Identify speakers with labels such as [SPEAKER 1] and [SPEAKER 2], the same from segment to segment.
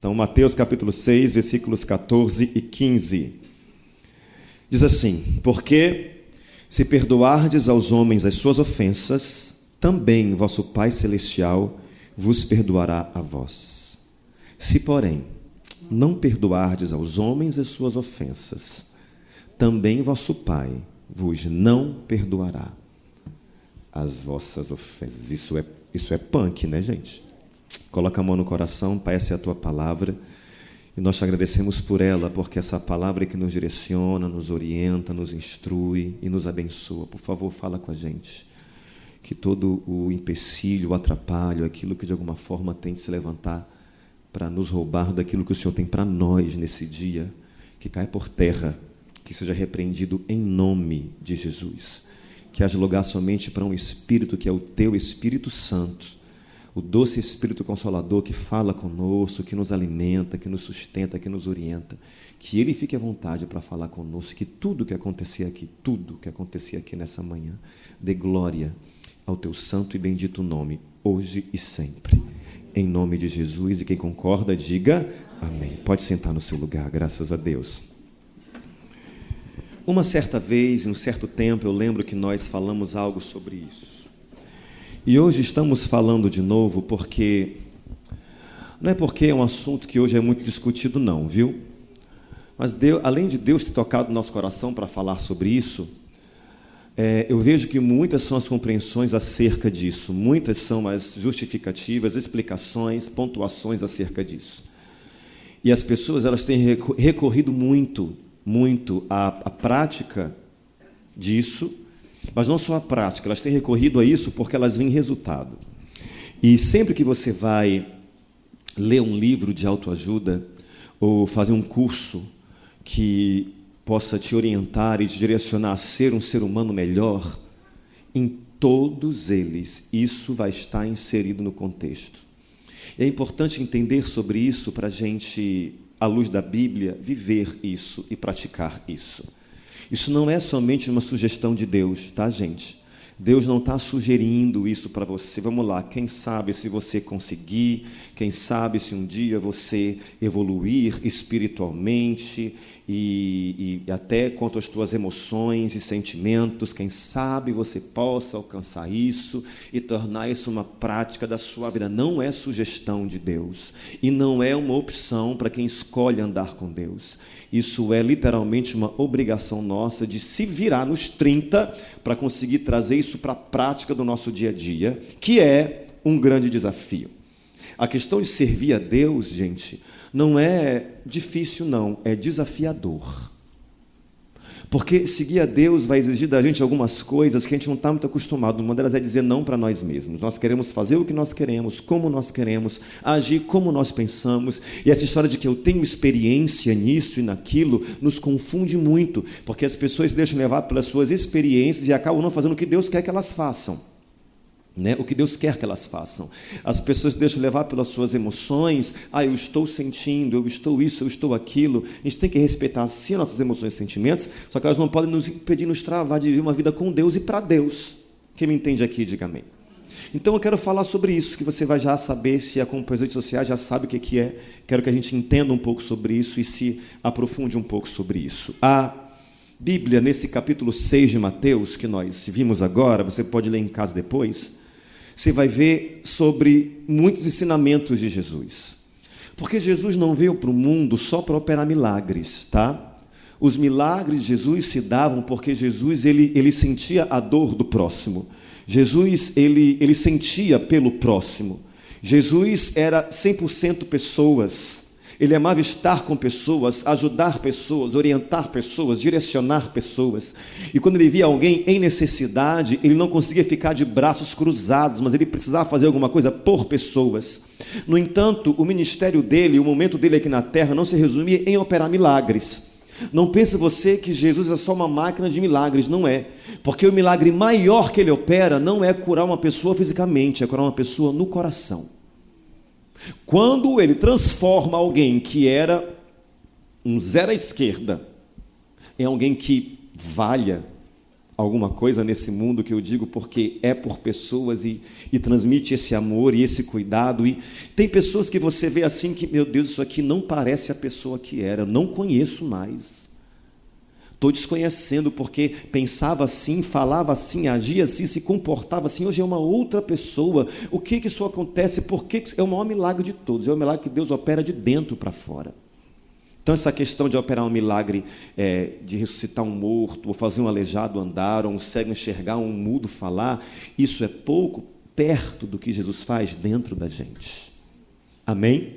[SPEAKER 1] Então, Mateus capítulo 6, versículos 14 e 15. Diz assim: porque se perdoardes aos homens as suas ofensas, também vosso Pai Celestial vos perdoará a vós. Se, porém, não perdoardes aos homens as suas ofensas, também vosso Pai vos não perdoará as vossas ofensas. Isso é punk, né, gente? Coloca a mão no coração. Pai, essa é a tua palavra. E nós te agradecemos por ela, porque essa palavra é que nos direciona, nos orienta, nos instrui e nos abençoa. Por favor, fala com a gente. Que todo o empecilho, o atrapalho, aquilo que de alguma forma tem de se levantar para nos roubar daquilo que o Senhor tem para nós nesse dia, que cai por terra, que seja repreendido em nome de Jesus. Que haja lugar somente para um Espírito, que é o teu Espírito Santo, o doce Espírito Consolador que fala conosco, que nos alimenta, que nos sustenta, que nos orienta, que Ele fique à vontade para falar conosco, que tudo que acontecer aqui nessa manhã, dê glória ao Teu santo e bendito nome, hoje e sempre. Em nome de Jesus, e quem concorda, diga amém. Pode sentar no seu lugar, graças a Deus. Uma certa vez, em um certo tempo, eu lembro que nós falamos algo sobre isso. E hoje estamos falando de novo porque, não é porque é um assunto que hoje é muito discutido não, viu? Mas Deus, além de Deus ter tocado no nosso coração para falar sobre isso, eu vejo que muitas são as compreensões acerca disso, muitas são as justificativas, explicações, pontuações acerca disso. E as pessoas, elas têm recorrido muito à prática disso, mas não só a prática, elas têm recorrido a isso porque elas veem resultado. E sempre que você vai ler um livro de autoajuda ou fazer um curso que possa te orientar e te direcionar a ser um ser humano melhor, em todos eles isso vai estar inserido no contexto. E é importante entender sobre isso para a gente, à luz da Bíblia, viver isso e praticar isso. Isso não é somente uma sugestão de Deus, tá, gente? Deus não está sugerindo isso para você. Vamos lá, quem sabe se você conseguir, quem sabe se um dia você evoluir espiritualmente e até quanto às tuas emoções e sentimentos, quem sabe você possa alcançar isso e tornar isso uma prática da sua vida. Não é sugestão de Deus e não é uma opção para quem escolhe andar com Deus. Isso é literalmente uma obrigação nossa de se virar nos 30 para conseguir trazer isso para a prática do nosso dia a dia, que é um grande desafio. A questão de servir a Deus, gente, não é difícil, não, é desafiador. Porque seguir a Deus vai exigir da gente algumas coisas que a gente não está muito acostumado. Uma delas é dizer não para nós mesmos. Nós queremos fazer o que nós queremos, como nós queremos, agir como nós pensamos. E essa história de que eu tenho experiência nisso e naquilo nos confunde muito, porque as pessoas se deixam levar pelas suas experiências e acabam não fazendo o que Deus quer que elas façam. O que Deus quer que elas façam. As pessoas se deixam levar pelas suas emoções. Eu estou sentindo, eu estou isso, eu estou aquilo. A gente tem que respeitar sim nossas emoções e sentimentos, só que elas não podem nos impedir, nos travar de viver uma vida com Deus e para Deus. Quem me entende aqui, diga amém. Então eu quero falar sobre isso, que você vai já saber, se acompanha as redes sociais, já sabe o que é. Quero que a gente entenda um pouco sobre isso e se aprofunde um pouco sobre isso. A Bíblia, nesse capítulo 6 de Mateus, que nós vimos agora, você pode ler em casa depois, você vai ver sobre muitos ensinamentos de Jesus. Porque Jesus não veio para o mundo só para operar milagres, tá? Os milagres de Jesus se davam porque Jesus ele sentia a dor do próximo. Jesus ele sentia pelo próximo. Jesus era 100% pessoas. Ele amava estar com pessoas, ajudar pessoas, orientar pessoas, direcionar pessoas. E quando ele via alguém em necessidade, ele não conseguia ficar de braços cruzados, mas ele precisava fazer alguma coisa por pessoas. No entanto, o ministério dele, o momento dele aqui na terra, não se resumia em operar milagres. Não pense você que Jesus é só uma máquina de milagres, não é. Porque o milagre maior que ele opera não é curar uma pessoa fisicamente, é curar uma pessoa no coração. Quando ele transforma alguém que era um zero à esquerda em alguém que valha, alguma coisa nesse mundo que eu digo porque é por pessoas e transmite esse amor e esse cuidado. E tem pessoas que você vê assim que, meu Deus, isso aqui não parece a pessoa que era, eu não conheço mais. Estou desconhecendo porque pensava assim, falava assim, agia assim, se comportava assim. Hoje é uma outra pessoa. O que isso acontece? Porque é o maior milagre de todos. É o milagre que Deus opera de dentro para fora. Então, essa questão de operar um milagre, de ressuscitar um morto, ou fazer um aleijado andar, ou um cego enxergar, um mudo falar, isso é pouco perto do que Jesus faz dentro da gente. Amém?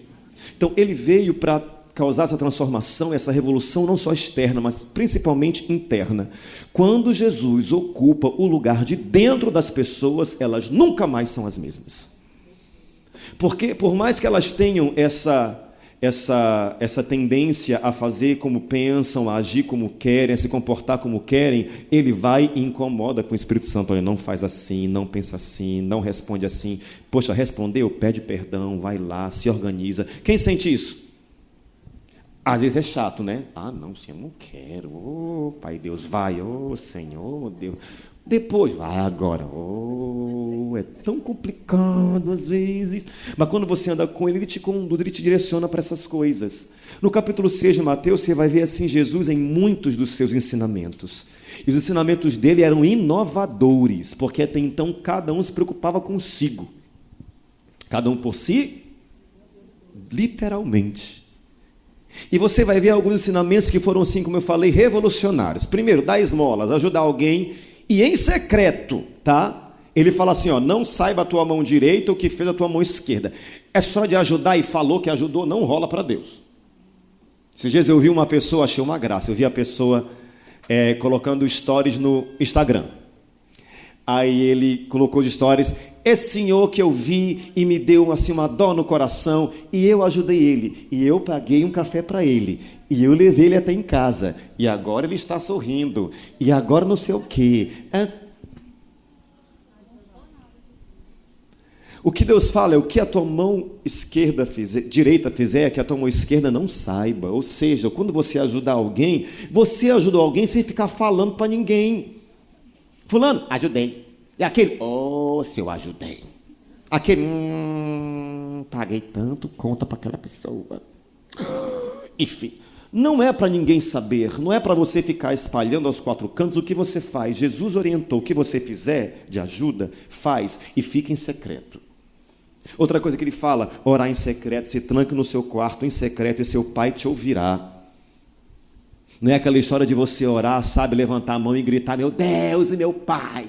[SPEAKER 1] Então, ele veio para causar essa transformação, essa revolução, não só externa, mas principalmente interna. Quando Jesus ocupa o lugar de dentro das pessoas, elas nunca mais são as mesmas. Porque, por mais que elas tenham essa tendência a fazer como pensam, a agir como querem, a se comportar como querem, ele vai e incomoda com o Espírito Santo. Olha, não faz assim, não pensa assim, não responde assim. Poxa, respondeu? Pede perdão, vai lá, se organiza. Quem sente isso? Às vezes é chato, né? Ah, não, Senhor, eu não quero. Oh, Pai Deus, vai. Oh, Senhor, Deus. Depois, vai agora. Oh, é tão complicado às vezes. Mas quando você anda com ele, ele te conduz, ele te direciona para essas coisas. No capítulo 6 de Mateus, você vai ver assim Jesus em muitos dos seus ensinamentos. E os ensinamentos dele eram inovadores, porque até então cada um se preocupava consigo. Cada um por si, literalmente. E você vai ver alguns ensinamentos que foram, assim como eu falei, revolucionários. Primeiro, dar esmolas, ajudar alguém, e em secreto, tá? Ele fala assim, ó, não saiba a tua mão direita o que fez a tua mão esquerda. É só de ajudar e falou que ajudou, não rola para Deus. Esses dias eu vi uma pessoa, achei uma graça, eu vi a pessoa colocando stories no Instagram. Aí ele colocou de stories, esse senhor que eu vi e me deu assim uma dó no coração, e eu ajudei ele, e eu paguei um café para ele, e eu levei ele até em casa, e agora ele está sorrindo, e agora não sei o quê. O que Deus fala é o que a tua mão direita fizer, que a tua mão esquerda não saiba. Ou seja, quando você ajudar alguém, você ajudou alguém sem ficar falando para ninguém. Fulano, ajudei. E aquele, oh, se eu ajudei. Aquele, paguei tanto, conta para aquela pessoa. Enfim, não é para ninguém saber, não é para você ficar espalhando aos quatro cantos o que você faz. Jesus orientou, o que você fizer de ajuda, faz e fica em secreto. Outra coisa que ele fala, orar em secreto, se tranque no seu quarto em secreto e seu pai te ouvirá. Não é aquela história de você orar, sabe, levantar a mão e gritar, meu Deus e meu Pai.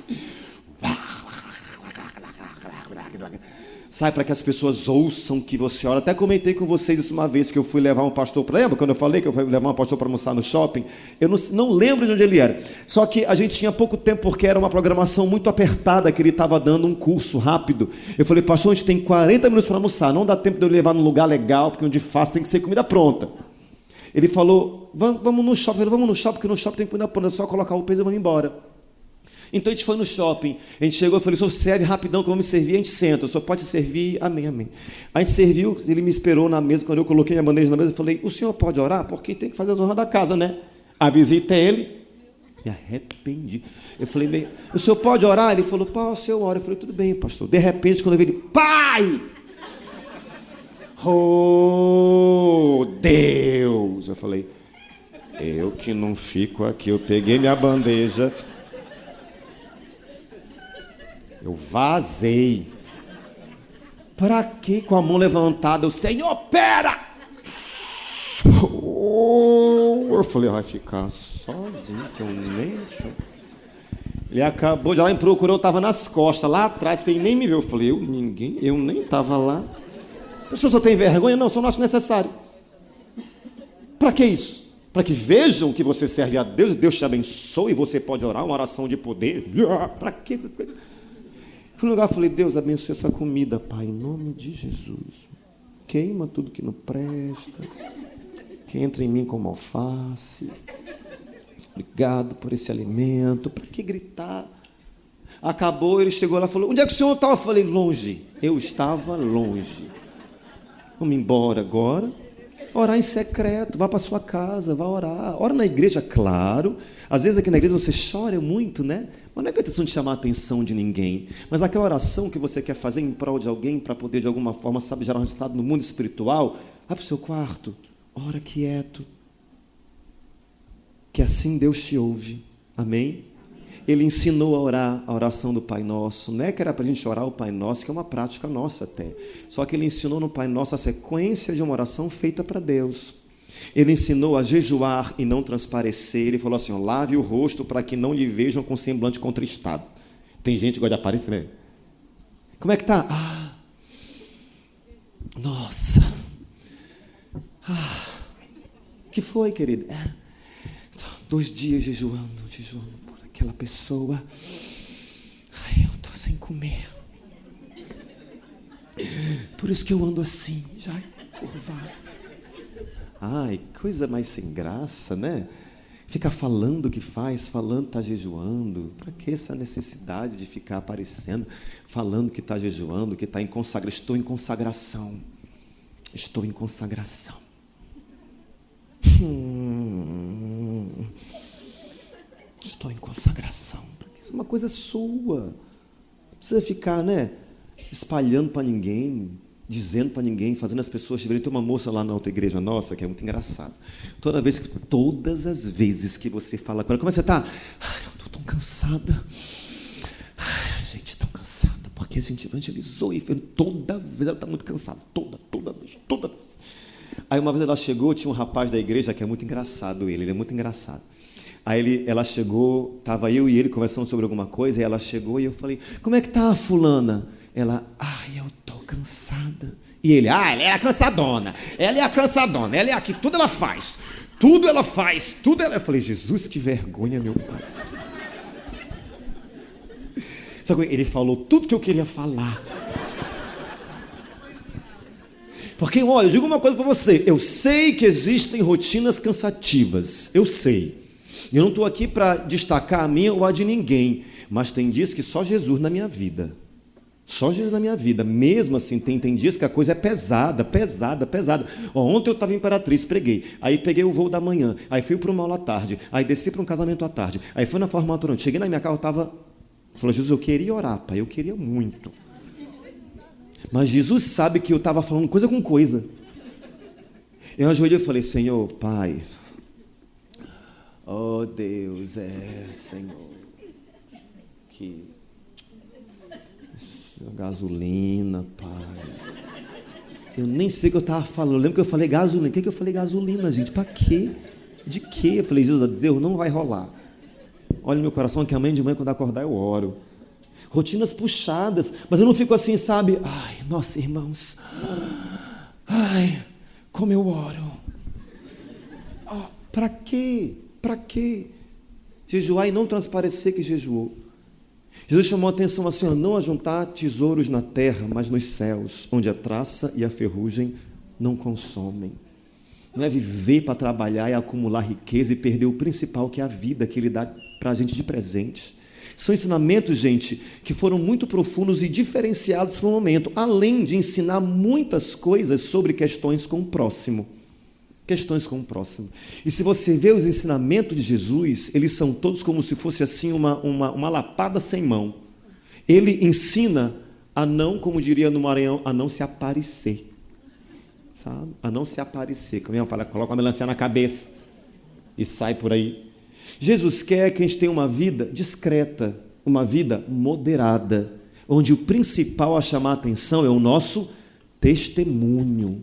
[SPEAKER 1] Sai para que as pessoas ouçam que você ora. Até comentei com vocês isso uma vez que eu fui levar um pastor para... Lembra quando eu falei que eu fui levar um pastor para almoçar no shopping? Eu não lembro de onde ele era. Só que a gente tinha pouco tempo porque era uma programação muito apertada que ele estava dando um curso rápido. Eu falei, pastor, a gente tem 40 minutos para almoçar. Não dá tempo de eu levar num lugar legal, porque onde faço tem que ser comida pronta. Ele falou, vamos no shopping. Eu falei, vamos no shopping, porque no shopping tem comida pronta. É só colocar o peso e vamos embora. Então a gente foi no shopping, a gente chegou, eu falei, o senhor serve rapidão que eu vou me servir, a gente senta, o senhor pode servir, amém, amém. A gente serviu, ele me esperou na mesa, quando eu coloquei a bandeja na mesa, eu falei, o senhor pode orar? Porque tem que fazer as honras da casa, né? A visita é ele, me arrependi. Eu falei, o senhor pode orar? Ele falou, pá, o senhor ora. Eu falei, tudo bem, pastor. De repente, quando eu vi ele, pai! Oh, Deus! Eu falei, eu que não fico aqui, eu peguei minha bandeja, eu vazei. Para quê? Com a mão levantada, o Senhor, pera! Eu falei, vai ficar sozinho, que eu nem... Ele acabou de lá, me procurou, eu estava nas costas, lá atrás, que ele nem me viu. Eu falei, eu nem estava lá. A pessoa só tem vergonha? Não, só não acho necessário. Para que isso? Para que vejam que você serve a Deus, Deus te abençoe, e você pode orar uma oração de poder. Para quê? Fui no lugar e falei, Deus, abençoe essa comida, Pai, em nome de Jesus. Queima tudo que não presta, que entra em mim como alface. Obrigado por esse alimento. Para que gritar? Acabou, ele chegou lá e falou, onde é que o senhor estava? Eu falei, longe. Eu estava longe. Vamos embora agora. Orar em secreto, vá para sua casa, vá orar. Ora na igreja, claro. Às vezes aqui na igreja você chora muito, né? Mas não é questão de chamar a atenção de ninguém. Mas aquela oração que você quer fazer em prol de alguém para poder de alguma forma, sabe, gerar um resultado no mundo espiritual, vai para o seu quarto, ora quieto. Que assim Deus te ouve. Amém? Ele ensinou a orar a oração do Pai Nosso. Não é que era para a gente orar o Pai Nosso, que é uma prática nossa até. Só que ele ensinou no Pai Nosso a sequência de uma oração feita para Deus. Ele ensinou a jejuar e não transparecer. Ele falou assim, ó, lave o rosto para que não lhe vejam com semblante contristado. Tem gente que gosta de aparecer, né? Como é que tá? Nossa. Que foi, querido? 2 dias jejuando por aquela pessoa. Ai, eu estou sem comer. Por isso que eu ando assim, já curvado. Ai, coisa mais sem graça, né? Ficar falando que faz, falando que está jejuando. Para que essa necessidade de ficar aparecendo, falando que está jejuando, que está em consagração? Estou em consagração. Estou em consagração. Estou em consagração. Isso é uma coisa sua. Não precisa ficar, né, espalhando para ninguém, dizendo para ninguém, fazendo as pessoas verem. Tem uma moça lá na outra igreja nossa que é muito engraçada. Todas as vezes que você fala com ela, como é que você está? Eu estou tão cansada. A gente tão cansada, porque a gente evangelizou e fez. Toda vez ela está muito cansada. Toda vez. Aí uma vez ela chegou, tinha um rapaz da igreja que é muito engraçado, ele é muito engraçado. Aí ela chegou, estava eu e ele conversando sobre alguma coisa, e ela chegou e eu falei, como é que está a fulana? Ela, eu estou cansada. E ele, ela é a cansadona, ela é aqui, tudo ela faz. Eu falei, Jesus, que vergonha, meu pai. Só que ele falou tudo que eu queria falar. Porque, olha, eu digo uma coisa para você, eu sei que existem rotinas cansativas, eu sei. Eu não estou aqui para destacar a minha ou a de ninguém, mas tem dias que só Jesus na minha vida. Só Jesus na minha vida. Mesmo assim, tem dias que a coisa é pesada. Ontem eu estava em Imperatriz, preguei. Aí peguei o voo da manhã. Aí fui para uma aula à tarde. Aí desci para um casamento à tarde. Aí fui na formatura. Cheguei na minha casa, eu estava... Falei, Jesus, eu queria orar, pai. Eu queria muito. Mas Jesus sabe que eu estava falando coisa com coisa. Eu ajoelhei e falei, Senhor, Pai... Oh, Deus, Senhor, que gasolina, Pai. Eu nem sei o que eu estava falando. Eu lembro que eu falei gasolina. O que eu falei gasolina, gente? Para quê? De quê? Eu falei, Jesus, Deus, não vai rolar. Olha meu coração, que amanhã de manhã, quando acordar, eu oro. Rotinas puxadas, mas eu não fico assim, sabe? Nossa, irmãos. Como eu oro. Para quê? Para quê? Jejuar e não transparecer que jejuou. Jesus chamou a atenção assim, não ajuntar tesouros na terra, mas nos céus, onde a traça e a ferrugem não consomem. Não é viver para trabalhar e acumular riqueza e perder o principal, que é a vida que Ele dá para a gente de presente. São ensinamentos, gente, que foram muito profundos e diferenciados no momento, além de ensinar muitas coisas sobre questões com o próximo. E se você vê os ensinamentos de Jesus, eles são todos como se fosse assim uma lapada sem mão. Ele ensina a não, como diria no Maranhão, a não se aparecer. Sabe? A não se aparecer. Coloca uma melancia na cabeça e sai por aí. Jesus quer que a gente tenha uma vida discreta, uma vida moderada, onde o principal a chamar a atenção é o nosso testemunho.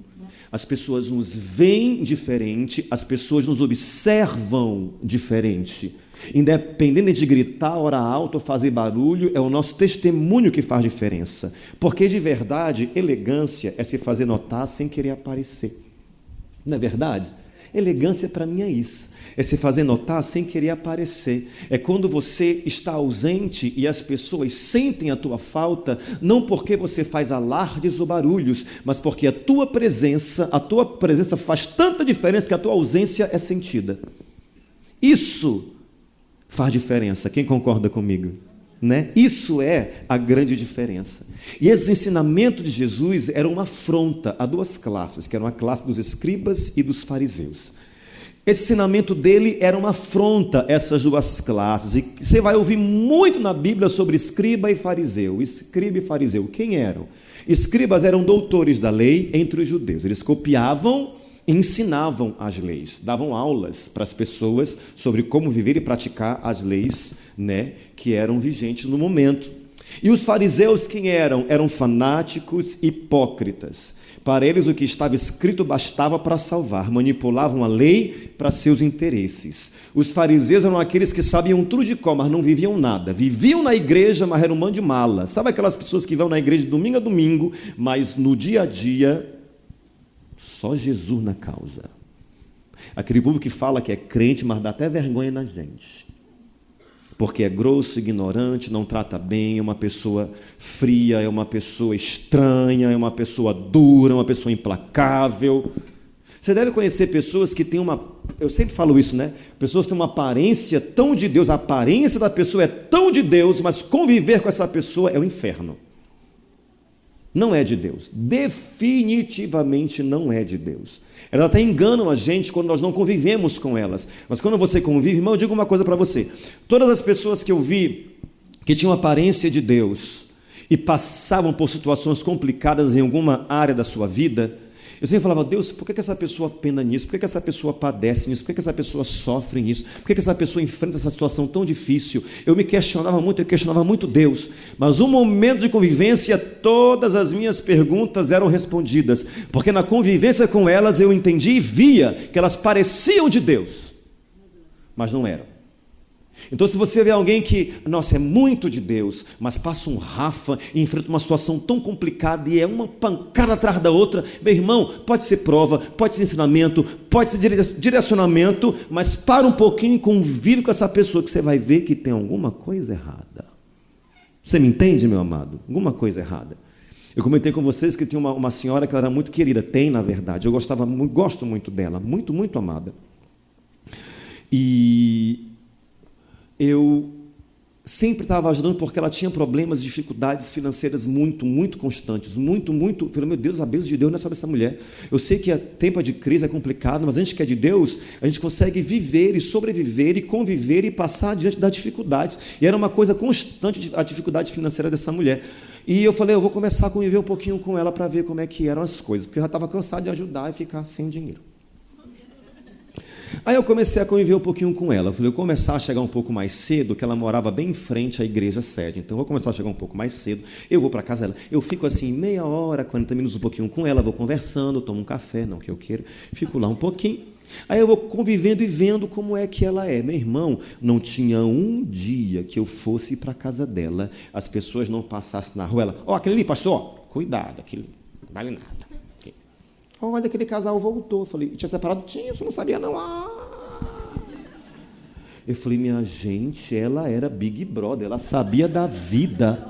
[SPEAKER 1] As pessoas nos veem diferente, as pessoas nos observam diferente. Independente de gritar, orar alto ou fazer barulho, é o nosso testemunho que faz diferença. Porque, de verdade, elegância é se fazer notar sem querer aparecer. Não é verdade? Elegância, para mim, é isso. É se fazer notar sem querer aparecer. É quando você está ausente e as pessoas sentem a tua falta, não porque você faz alardes ou barulhos, mas porque a tua presença faz tanta diferença que a tua ausência é sentida. Isso faz diferença. Quem concorda comigo? né? Isso é a grande diferença. E esse ensinamento de Jesus era uma afronta a duas classes, que eram a classe dos escribas e dos fariseus. Esse ensinamento dele era uma afronta a essas duas classes. E você vai ouvir muito na Bíblia sobre escriba e fariseu. Escriba e fariseu, quem eram? Escribas eram doutores da lei entre os judeus. Eles copiavam e ensinavam as leis, davam aulas para as pessoas sobre como viver e praticar as leis, né, que eram vigentes no momento. E os fariseus quem eram? Eram fanáticos, hipócritas. Para eles o que estava escrito bastava para salvar, manipulavam a lei para seus interesses. Os fariseus eram aqueles que sabiam tudo de cor, mas não viviam nada. Viviam na igreja, mas eram um bando de mala. Sabe aquelas pessoas que vão na igreja de domingo a domingo, mas no dia a dia, só Jesus na causa. Aquele povo que fala que é crente, mas dá até vergonha na gente. Porque é grosso, ignorante, não trata bem, é uma pessoa fria, é uma pessoa estranha, é uma pessoa dura, é uma pessoa implacável. Você deve conhecer pessoas que têm eu sempre falo isso, né? Pessoas que têm uma aparência tão de Deus, a aparência da pessoa é tão de Deus, mas conviver com essa pessoa é o inferno. Não é de Deus, definitivamente não é de Deus. Elas até enganam a gente quando nós não convivemos com elas, mas quando você convive, irmão, eu digo uma coisa para você, todas as pessoas que eu vi que tinham aparência de Deus e passavam por situações complicadas em alguma área da sua vida, eu sempre falava, Deus, por que essa pessoa pena nisso? Por que essa pessoa padece nisso? Por que essa pessoa sofre nisso? Por que essa pessoa enfrenta essa situação tão difícil? Eu questionava muito Deus, mas no momento de convivência, todas as minhas perguntas eram respondidas, porque na convivência com elas eu entendi e via que elas pareciam de Deus, mas não eram. Então se você vê alguém que, nossa, é muito de Deus, mas passa um rafa e enfrenta uma situação tão complicada e é uma pancada atrás da outra, meu irmão, pode ser prova, pode ser ensinamento, pode ser direcionamento, mas para um pouquinho e convive com essa pessoa que você vai ver que tem alguma coisa errada. Você me entende, meu amado? Alguma coisa errada. Eu comentei com vocês que tinha uma senhora que ela era muito querida, tem na verdade, eu gosto muito dela, muito, muito amada. E eu sempre estava ajudando porque ela tinha problemas, dificuldades financeiras muito, muito constantes, muito, falei, meu Deus, a bênção de Deus não é sobre essa mulher. Eu sei que tempo de crise é complicado, mas a gente que é de Deus, a gente consegue viver e sobreviver e conviver e passar diante das dificuldades. E era uma coisa constante a dificuldade financeira dessa mulher. E eu falei, eu vou começar a conviver um pouquinho com ela para ver como é que eram as coisas, porque eu já estava cansado de ajudar e ficar sem dinheiro. Aí eu comecei a conviver um pouquinho com ela. Eu falei, eu vou começar a chegar um pouco mais cedo, que ela morava bem em frente à igreja sede. Então, eu vou começar a chegar um pouco mais cedo. Eu vou para casa dela. Eu fico assim, meia hora, 40 minutos, um pouquinho com ela. Vou conversando, tomo um café, não que eu queira. Fico lá um pouquinho. Aí eu vou convivendo e vendo como é que ela é. Meu irmão, não tinha um dia que eu fosse para a casa dela, as pessoas não passassem na rua. Ela, aquele ali, pastor, cuidado, aquele não vale nada. Olha, aquele casal voltou. Eu falei, tinha separado? Tinha, eu não sabia não. Eu falei, minha gente, ela era Big Brother, ela sabia da vida.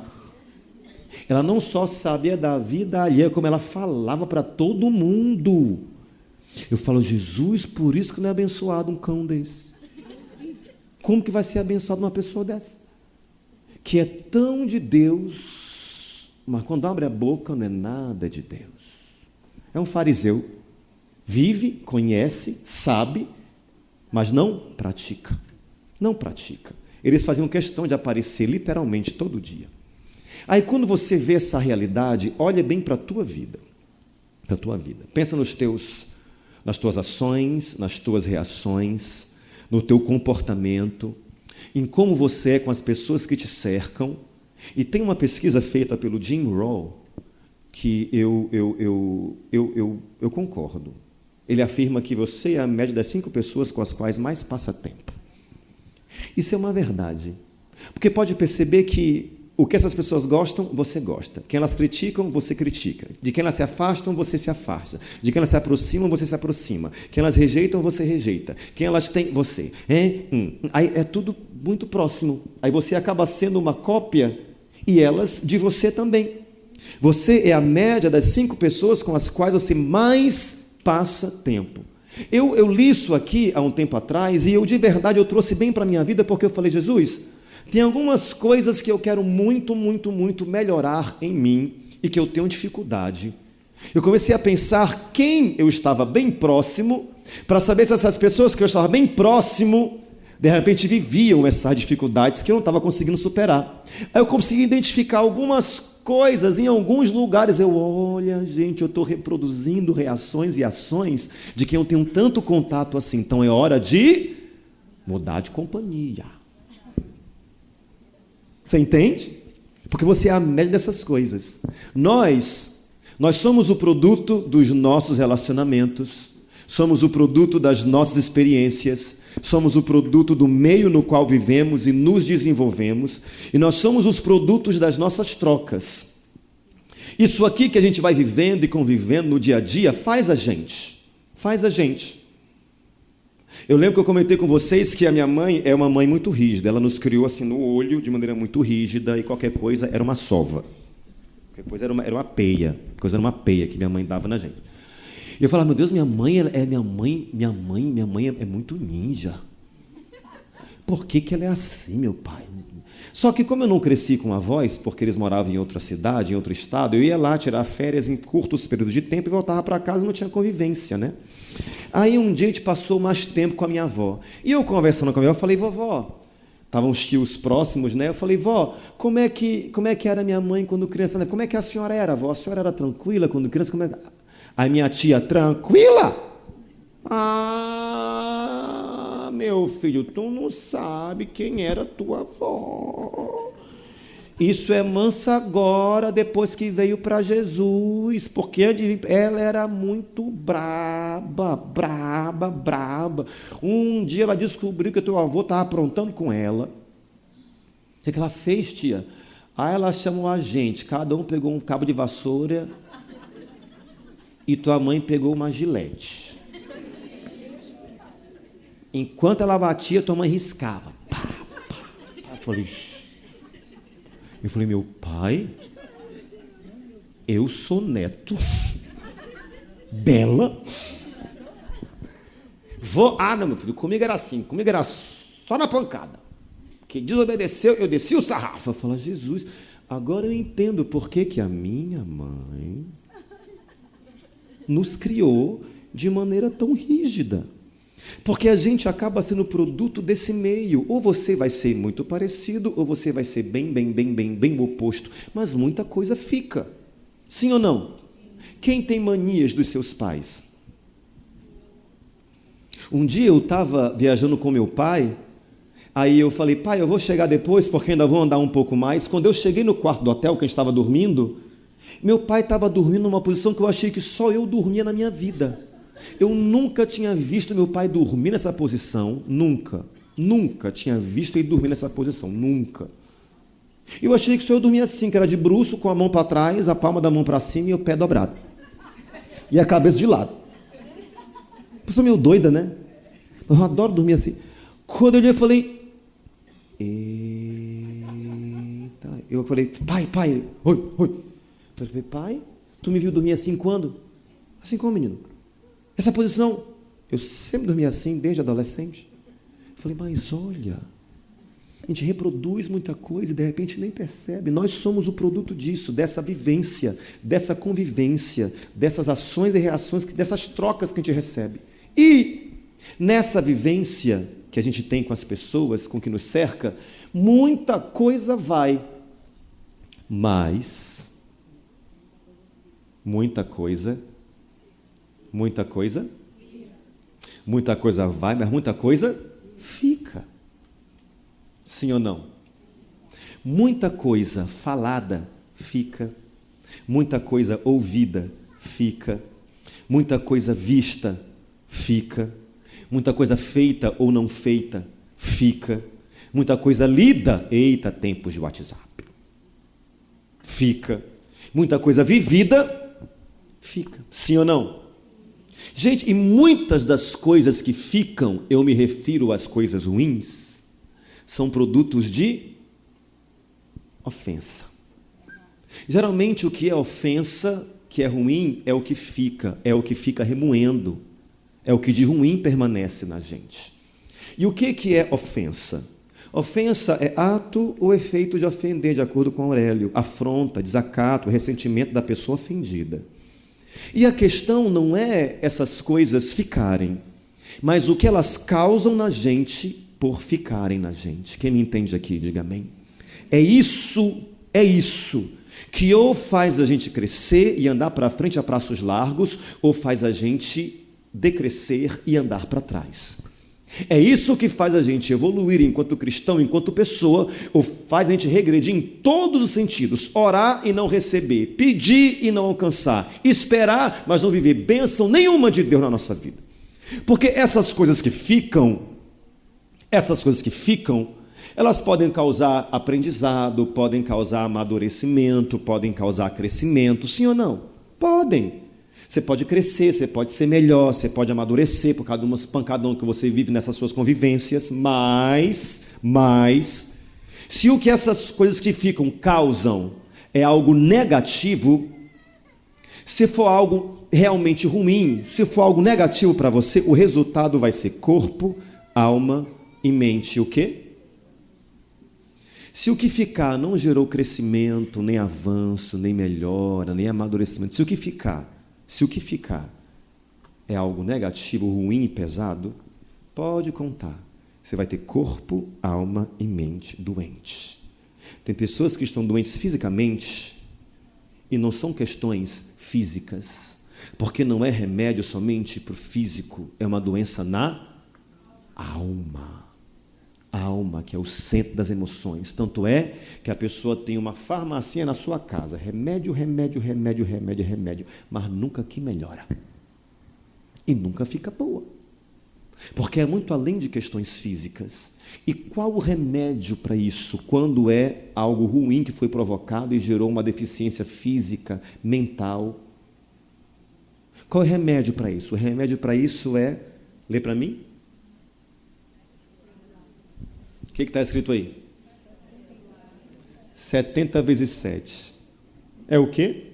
[SPEAKER 1] Ela não só sabia da vida alheia, como ela falava para todo mundo. Eu falo, Jesus, por isso que não é abençoado um cão desse. Como que vai ser abençoado uma pessoa dessa? Que é tão de Deus, mas quando abre a boca não é nada de Deus. É um fariseu, vive, conhece, sabe, mas não pratica. Não pratica. Eles faziam questão de aparecer literalmente todo dia. Aí quando você vê essa realidade, olha bem para a tua vida. Para a tua vida. Pensa nas tuas ações, nas tuas reações, no teu comportamento, em como você é com as pessoas que te cercam. E tem uma pesquisa feita pelo Jim Rohn, que eu concordo. Ele afirma que você é a média das 5 pessoas com as quais mais passa tempo. Isso é uma verdade. Porque pode perceber que o que essas pessoas gostam, você gosta. Quem elas criticam, você critica. De quem elas se afastam, você se afasta. De quem elas se aproximam, você se aproxima. Quem elas rejeitam, você rejeita. Quem elas têm, você. Aí é tudo muito próximo. Aí você acaba sendo uma cópia e elas de você também. Você é a média das 5 pessoas com as quais você mais passa tempo. Eu li isso aqui há um tempo atrás e de verdade eu trouxe bem para a minha vida porque eu falei, Jesus, Tem algumas coisas que eu quero muito, muito, muito melhorar em mim e que eu tenho dificuldade. Eu comecei a pensar quem eu estava bem próximo, para saber se essas pessoas que eu estava bem próximo, de repente viviam essas dificuldades que eu não estava conseguindo superar. Aí eu consegui identificar algumas coisas em alguns lugares. Olha, gente, eu estou reproduzindo reações e ações de quem eu tenho tanto contato assim. Então é hora de mudar de companhia. Você entende? Porque você é a média dessas coisas. Nós somos o produto dos nossos relacionamentos, somos o produto das nossas experiências, somos o produto do meio no qual vivemos e nos desenvolvemos, e nós somos os produtos das nossas trocas. Isso aqui que a gente vai vivendo e convivendo no dia a dia faz a gente. Eu lembro que eu comentei com vocês que a minha mãe é uma mãe muito rígida. Ela nos criou assim no olho, de maneira muito rígida, e qualquer coisa era uma sova. Qualquer coisa era uma peia. Coisa era uma peia que minha mãe dava na gente. E eu falava, meu Deus, minha mãe é muito ninja. Por que ela é assim, meu pai? Só que como eu não cresci com avós, porque eles moravam em outra cidade, em outro estado, eu ia lá tirar férias em curtos períodos de tempo e voltava para casa e não tinha convivência, né? Aí um dia a gente passou mais tempo com a minha avó. E eu conversando com a minha avó, falei, vovó, estavam os tios próximos, né? Eu falei, vó, como é que era minha mãe quando criança? Né? Como é que a senhora era, vó? A senhora era tranquila quando criança? Aí minha tia, tranquila? Ah, meu filho, tu não sabe quem era tua avó. Isso é mansa agora, depois que veio para Jesus, porque ela era muito braba. Um dia ela descobriu que teu avô estava aprontando com ela. O que ela fez, tia? Aí ela chamou a gente, cada um pegou um cabo de vassoura e tua mãe pegou uma gilete. Enquanto ela batia, tua mãe riscava. Pá. Eu falei, meu pai, eu sou neto dela. Não, meu filho, comigo era assim, comigo era só na pancada. Quem desobedeceu, eu desci o sarrafo. Eu falo, Jesus, agora eu entendo por que a minha mãe nos criou de maneira tão rígida. Porque a gente acaba sendo produto desse meio. Ou você vai ser muito parecido, ou você vai ser bem o oposto. Mas muita coisa fica. Sim ou não? Quem tem manias dos seus pais? Um dia eu estava viajando com meu pai, aí eu falei, pai, eu vou chegar depois, porque ainda vou andar um pouco mais. Quando eu cheguei no quarto do hotel, que a gente estava dormindo, meu pai estava dormindo numa posição que eu achei que só eu dormia na minha vida. Eu nunca tinha visto meu pai dormir nessa posição, nunca tinha visto ele dormir nessa posição, nunca. Eu achei que só eu dormia assim, que era de bruço, com a mão para trás, a palma da mão para cima e o pé dobrado. E a cabeça de lado. Pessoa meio doida, né? Eu adoro dormir assim. Quando eu olhei, eu falei, eita. Eu falei, pai, oi. Eu falei, pai, tu me viu dormir assim quando? Assim como, menino? Essa posição, eu sempre dormi assim, desde adolescente. Eu falei, mas olha, a gente reproduz muita coisa e de repente nem percebe. Nós somos o produto disso, dessa vivência, dessa convivência, dessas ações e reações, dessas trocas que a gente recebe. E nessa vivência que a gente tem com as pessoas, com o que nos cerca, muita coisa vai, mas muita coisa vai, mas muita coisa fica. Sim ou não? Muita coisa falada fica. Muita coisa ouvida fica. Muita coisa vista fica. Muita coisa feita ou não feita fica. Muita coisa lida, eita, tempos de WhatsApp, fica. Muita coisa vivida fica. Sim ou não? Gente, e muitas das coisas que ficam, eu me refiro às coisas ruins, são produtos de ofensa. Geralmente o que é ofensa, que é ruim, é o que fica remoendo, é o que de ruim permanece na gente. E o que é ofensa? Ofensa é ato ou efeito de ofender, de acordo com Aurélio. Afronta, desacato, ressentimento da pessoa ofendida. E a questão não é essas coisas ficarem, mas o que elas causam na gente por ficarem na gente. Quem me entende aqui, diga amém. É isso que ou faz a gente crescer e andar para frente a passos largos, ou faz a gente decrescer e andar para trás. É isso que faz a gente evoluir enquanto cristão, enquanto pessoa, ou faz a gente regredir em todos os sentidos. Orar e não receber, pedir e não alcançar, esperar, mas não viver bênção nenhuma de Deus na nossa vida. Porque essas coisas que ficam, elas podem causar aprendizado, podem causar amadurecimento, podem causar crescimento, sim ou não? Podem. Você pode crescer, você pode ser melhor, você pode amadurecer por causa de umas pancadão que você vive nessas suas convivências, mas, se o que essas coisas que ficam causam é algo negativo, se for algo realmente ruim, se for algo negativo para você, o resultado vai ser corpo, alma e mente. O quê? Se o que ficar não gerou crescimento, nem avanço, nem melhora, nem amadurecimento, se o que ficar é algo negativo, ruim e pesado, pode contar. Você vai ter corpo, alma e mente doentes. Tem pessoas que estão doentes fisicamente e não são questões físicas, porque não é remédio somente para o físico, é uma doença na alma. A alma, que é o centro das emoções. Tanto é que a pessoa tem uma farmácia na sua casa. Remédio, mas nunca que melhora. E nunca fica boa. Porque é muito além de questões físicas. E qual o remédio para isso? Quando é algo ruim que foi provocado e gerou uma deficiência física, mental. Qual é o remédio para isso? O remédio para isso é... Lê para mim. O que está escrito aí? 70 vezes 7. É o quê?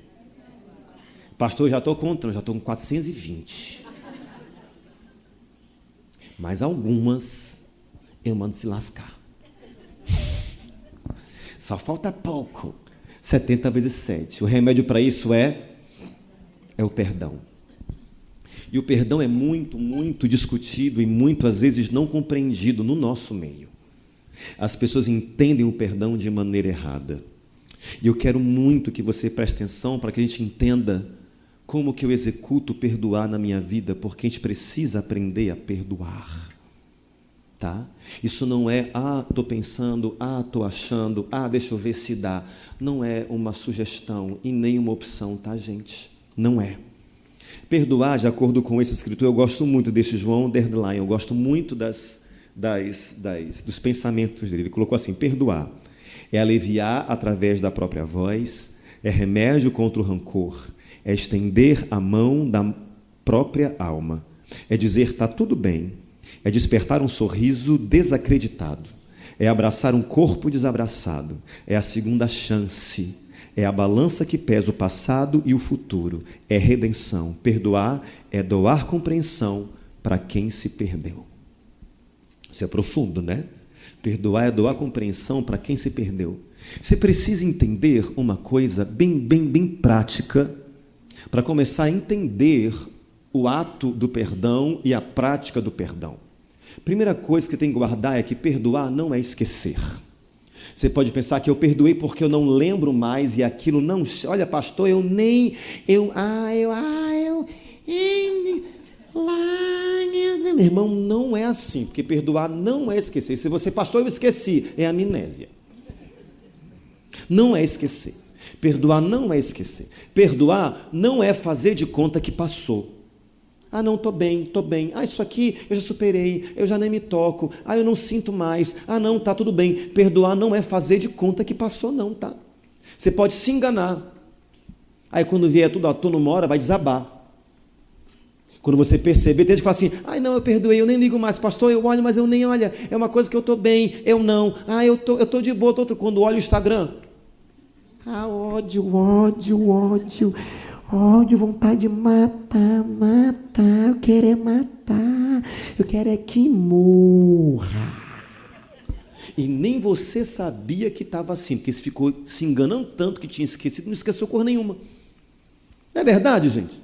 [SPEAKER 1] Pastor, já estou contando, já estou com 420. Mas algumas eu mando se lascar. Só falta pouco. 70 vezes 7. O remédio para isso é o perdão. E o perdão é muito, muito discutido e muitas vezes não compreendido no nosso meio. As pessoas entendem o perdão de maneira errada. E eu quero muito que você preste atenção para que a gente entenda como que eu executo perdoar na minha vida, porque a gente precisa aprender a perdoar. Tá? Isso não é, estou pensando, estou achando, deixa eu ver se dá. Não é uma sugestão e nem uma opção, tá, gente? Não é. Perdoar, de acordo com esse escritor, eu gosto muito desse João Derdelijn, eu gosto muito dos pensamentos dele. Ele colocou assim: perdoar é aliviar através da própria voz, é remédio contra o rancor, é estender a mão da própria alma, é dizer está tudo bem, é despertar um sorriso desacreditado, é abraçar um corpo desabraçado, é a segunda chance, é a balança que pesa o passado e o futuro, é redenção. Perdoar é doar compreensão para quem se perdeu. Isso é profundo, né? Perdoar é doar compreensão para quem se perdeu. Você precisa entender uma coisa bem prática para começar a entender o ato do perdão e a prática do perdão. Primeira coisa que tem que guardar é que perdoar não é esquecer. Você pode pensar que eu perdoei porque eu não lembro mais e aquilo não... Olha, pastor, meu irmão, não é assim, porque perdoar não é esquecer. Se você, pastor, eu esqueci, é amnésia. Não é esquecer. Perdoar não é esquecer. Perdoar não é fazer de conta que passou. Não, estou bem. Isso aqui eu já superei, eu já nem me toco. Eu não sinto mais. Não, tá tudo bem. Perdoar não é fazer de conta que passou, não, tá? Você pode se enganar. Aí quando vier tudo à tona uma hora, vai desabar. Quando você perceber, tem gente que fala assim: não, eu perdoei, eu nem ligo mais, pastor, eu olho, mas eu nem olho, é uma coisa que eu estou bem, eu não, eu tô de boa, quando olho o Instagram, ódio, vontade de matar, eu quero é matar, eu quero é que morra. E nem você sabia que estava assim, porque você ficou se enganando tanto que tinha esquecido, não esqueceu cor nenhuma. Não é verdade, gente?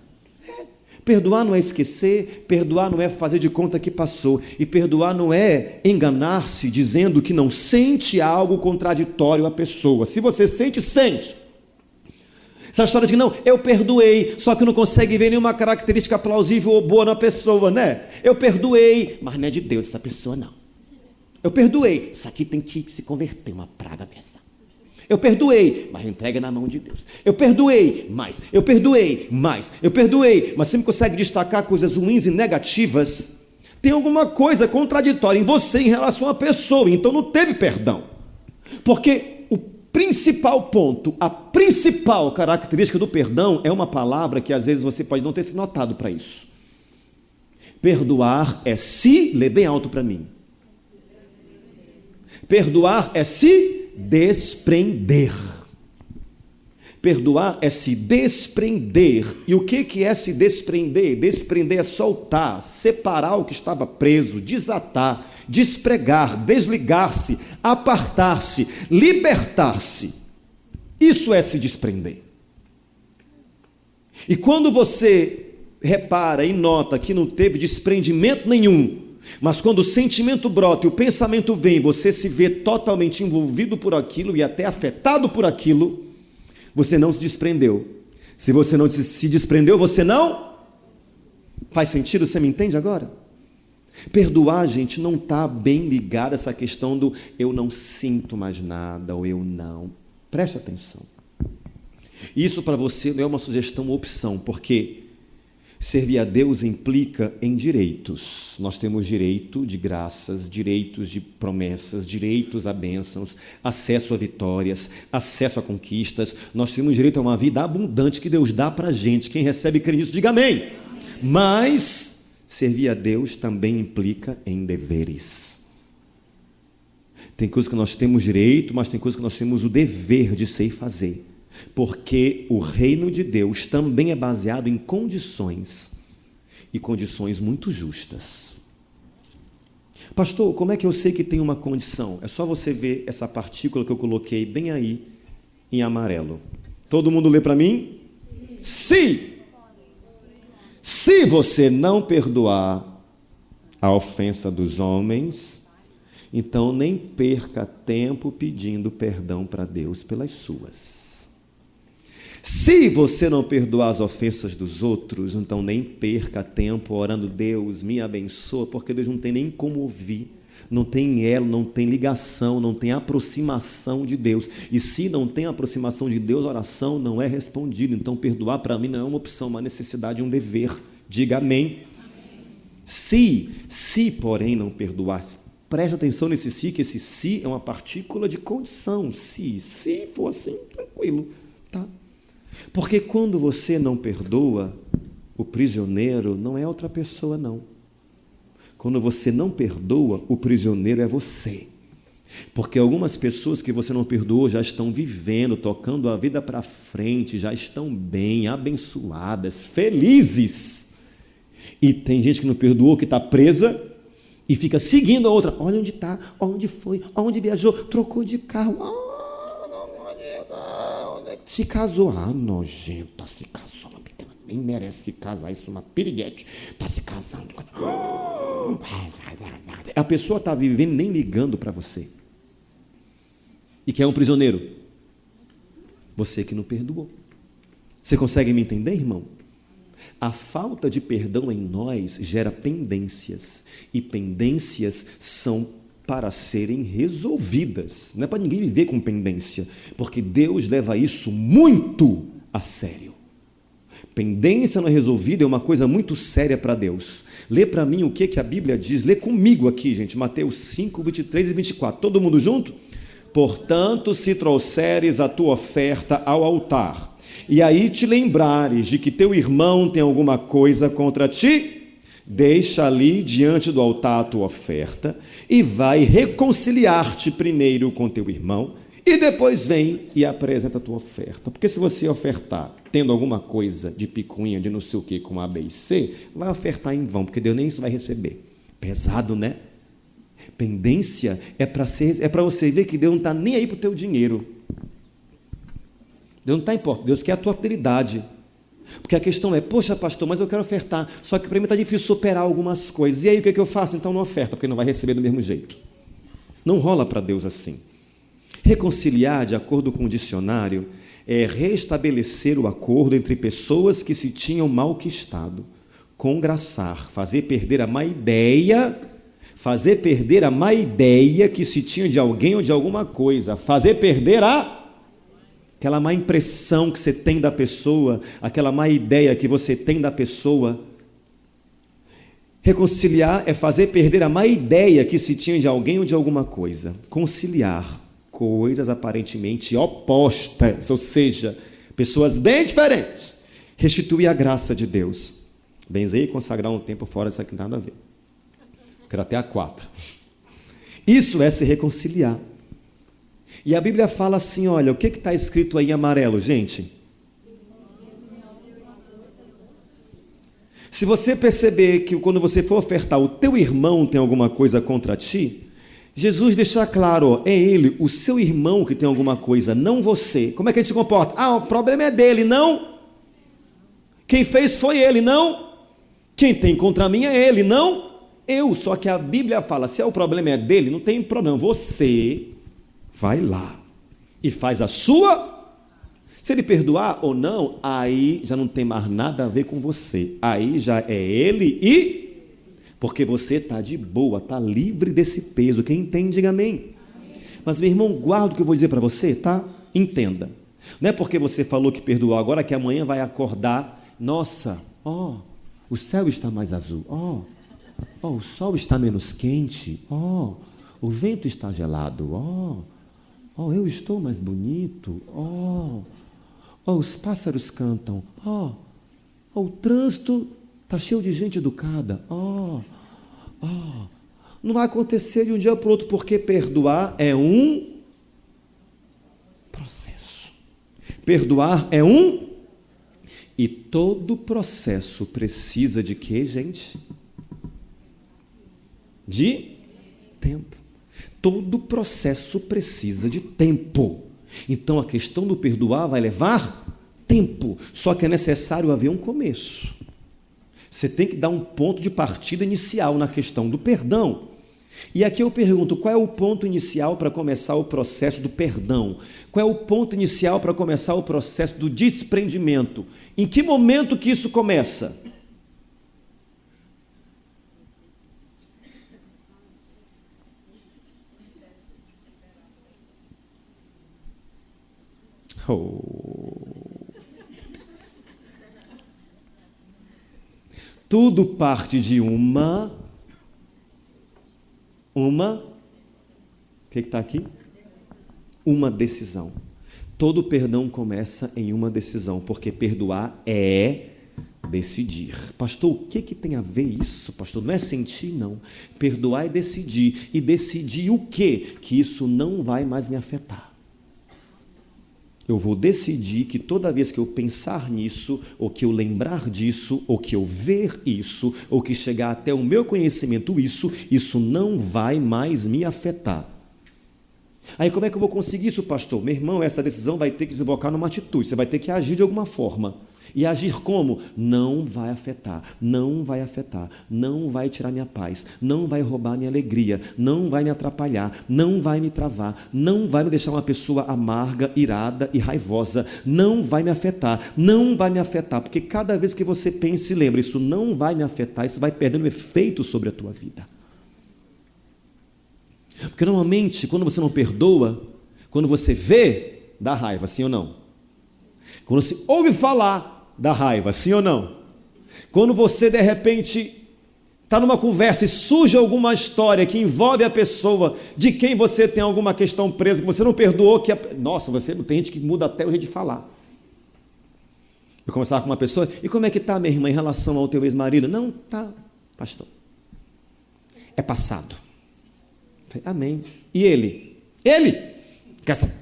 [SPEAKER 1] Perdoar não é esquecer, perdoar não é fazer de conta que passou, e perdoar não é enganar-se dizendo que não sente algo contraditório à pessoa. Se você sente, sente. Essa história de que não, eu perdoei, só que não consegue ver nenhuma característica plausível ou boa na pessoa, né? Eu perdoei, mas não é de Deus essa pessoa, não. Eu perdoei, isso aqui tem que se converter, uma praga dessa. Eu perdoei, mas entrega na mão de Deus. Eu perdoei, mas sempre consegue destacar coisas ruins e negativas. Tem alguma coisa contraditória em você em relação à pessoa, então não teve perdão. Porque o principal ponto, a principal característica do perdão é uma palavra que às vezes você pode não ter se notado para isso. Perdoar é se, lê bem alto para mim. Perdoar é se desprender. Perdoar é se desprender. E o que é se desprender? Desprender é soltar, separar o que estava preso, desatar, despregar, desligar-se, apartar-se, libertar-se. Isso é se desprender. E quando você repara e nota que não teve desprendimento nenhum, mas quando o sentimento brota e o pensamento vem, você se vê totalmente envolvido por aquilo e até afetado por aquilo, você não se desprendeu. Se você não se desprendeu, você não... Faz sentido? Você me entende agora? Perdoar, gente, não está bem ligado a essa questão do eu não sinto mais nada ou eu não. Preste atenção. Isso para você não é uma sugestão ou opção, porque servir a Deus implica em direitos. Nós temos direito de graças, direitos de promessas, direitos a bênçãos, acesso a vitórias, acesso a conquistas. Nós temos direito a uma vida abundante que Deus dá para a gente. Quem recebe e crê nisso, diga amém. Mas servir a Deus também implica em deveres. Tem coisas que nós temos direito, mas tem coisas que nós temos o dever de ser e fazer. Porque o reino de Deus também é baseado em condições, e condições muito justas. Pastor, como é que eu sei que tem uma condição? É só você ver essa partícula que eu coloquei bem aí, em amarelo. Todo mundo lê para mim? Se você não perdoar a ofensa dos homens, então nem perca tempo pedindo perdão para Deus pelas suas. Se você não perdoar as ofensas dos outros, então nem perca tempo orando, Deus me abençoa, porque Deus não tem nem como ouvir, não tem elo, não tem ligação, não tem aproximação de Deus. E se não tem aproximação de Deus, a oração não é respondida. Então perdoar para mim não é uma opção, uma necessidade, um dever. Diga amém. Se porém não perdoar, preste atenção nesse se, que esse se é uma partícula de condição. Se for assim, tranquilo, tá? Porque quando você não perdoa, o prisioneiro não é outra pessoa, não. Quando você não perdoa, o prisioneiro é você. Porque algumas pessoas que você não perdoou já estão vivendo, tocando a vida para frente, já estão bem, abençoadas, felizes. E tem gente que não perdoou, que está presa e fica seguindo a outra. Olha onde está, onde foi, onde viajou, trocou de carro. Se casou, nojenta, se casou, nem merece se casar, isso é uma piriguete, está se casando. A pessoa está vivendo nem ligando para você. E quem é um prisioneiro? Você que não perdoou. Você consegue me entender, irmão? A falta de perdão em nós gera pendências, e pendências são para serem resolvidas. Não é para ninguém viver com pendência, porque Deus leva isso muito a sério. Pendência não resolvida é uma coisa muito séria para Deus. Lê para mim o que a Bíblia diz. Lê comigo aqui, gente, Mateus 5, 23 e 24. Todo mundo junto? Portanto, se trouxeres a tua oferta ao altar, e aí te lembrares de que teu irmão tem alguma coisa contra ti, deixa ali diante do altar a tua oferta e vai reconciliar-te primeiro com teu irmão e depois vem e apresenta a tua oferta. Porque se você ofertar tendo alguma coisa de picuinha, de não sei o que, com A, B e C, vai ofertar em vão, porque Deus nem isso vai receber. Pesado, né? Pendência é para você ver que Deus não está nem aí para o teu dinheiro. Deus não está importando. Deus quer a tua fidelidade. Porque a questão é, poxa pastor, mas eu quero ofertar, só que para mim está difícil superar algumas coisas. E aí o que eu faço? Então não oferta, porque não vai receber do mesmo jeito. Não rola para Deus assim. Reconciliar, de acordo com o dicionário, é restabelecer o acordo entre pessoas que se tinham malquistado. Congraçar, fazer perder a má ideia que se tinha de alguém ou de alguma coisa, fazer perder aquela má impressão que você tem da pessoa, aquela má ideia que você tem da pessoa. Reconciliar é fazer perder a má ideia que se tinha de alguém ou de alguma coisa. Conciliar coisas aparentemente opostas, ou seja, pessoas bem diferentes. Restituir a graça de Deus. Benzer e consagrar um tempo fora, isso aqui não tem nada a ver. Quero até a 4. Isso é se reconciliar. E a Bíblia fala assim, olha, o que está escrito aí em amarelo, gente? Se você perceber que quando você for ofertar, o teu irmão tem alguma coisa contra ti, Jesus deixa claro, é ele, o seu irmão que tem alguma coisa, não você. Como é que ele se comporta? O problema é dele, não. Quem fez foi ele, não. Quem tem contra mim é ele, não eu. Só que a Bíblia fala, se o problema é dele, não tem problema. Você vai lá e faz a sua. Se ele perdoar ou não, aí já não tem mais nada a ver com você. Aí já é ele e... Porque você está de boa, está livre desse peso. Quem entende, diga amém. Mas, meu irmão, guarda o que eu vou dizer para você, tá? Entenda. Não é porque você falou que perdoou agora que amanhã vai acordar. Nossa, o céu está mais azul. O sol está menos quente. O vento está gelado. Eu estou mais bonito. Os pássaros cantam. O trânsito está cheio de gente educada. Não vai acontecer de um dia para o outro, porque perdoar é um processo. Perdoar é E todo processo precisa de quê, gente? De tempo. Todo processo precisa de tempo. Então a questão do perdoar vai levar tempo. Só que é necessário haver um começo. Você tem que dar um ponto de partida inicial na questão do perdão. E aqui eu pergunto, qual é o ponto inicial para começar o processo do perdão? Qual é o ponto inicial para começar o processo do desprendimento? Em que momento que isso começa? Tudo parte de uma... O que está aqui? Uma decisão. Todo perdão começa em uma decisão, porque perdoar é decidir. Pastor, o que tem a ver isso, pastor? Não é sentir, não. Perdoar é decidir. E decidir o quê? Que isso não vai mais me afetar. Eu vou decidir que toda vez que eu pensar nisso, ou que eu lembrar disso, ou que eu ver isso, ou que chegar até o meu conhecimento isso não vai mais me afetar. Aí como é que eu vou conseguir isso, pastor? Meu irmão, essa decisão vai ter que desembocar numa atitude, você vai ter que agir de alguma forma. E agir como? Não vai afetar, não vai afetar, não vai tirar minha paz, não vai roubar minha alegria, não vai me atrapalhar, não vai me travar, não vai me deixar uma pessoa amarga, irada e raivosa, não vai me afetar, porque cada vez que você pensa e lembra, isso não vai me afetar, isso vai perdendo efeito sobre a tua vida. Porque normalmente, quando você não perdoa, quando você vê, dá raiva, sim ou não? Quando você ouve falar, dá raiva, sim ou não? Quando você de repente está numa conversa e surge alguma história que envolve a pessoa de quem você tem alguma questão presa, que você não perdoou, nossa, você tem gente que muda até o jeito de falar. Eu conversava com uma pessoa, e como é que está, minha irmã, em relação ao teu ex-marido? Não, tá, pastor, é passado. Amém. E ele,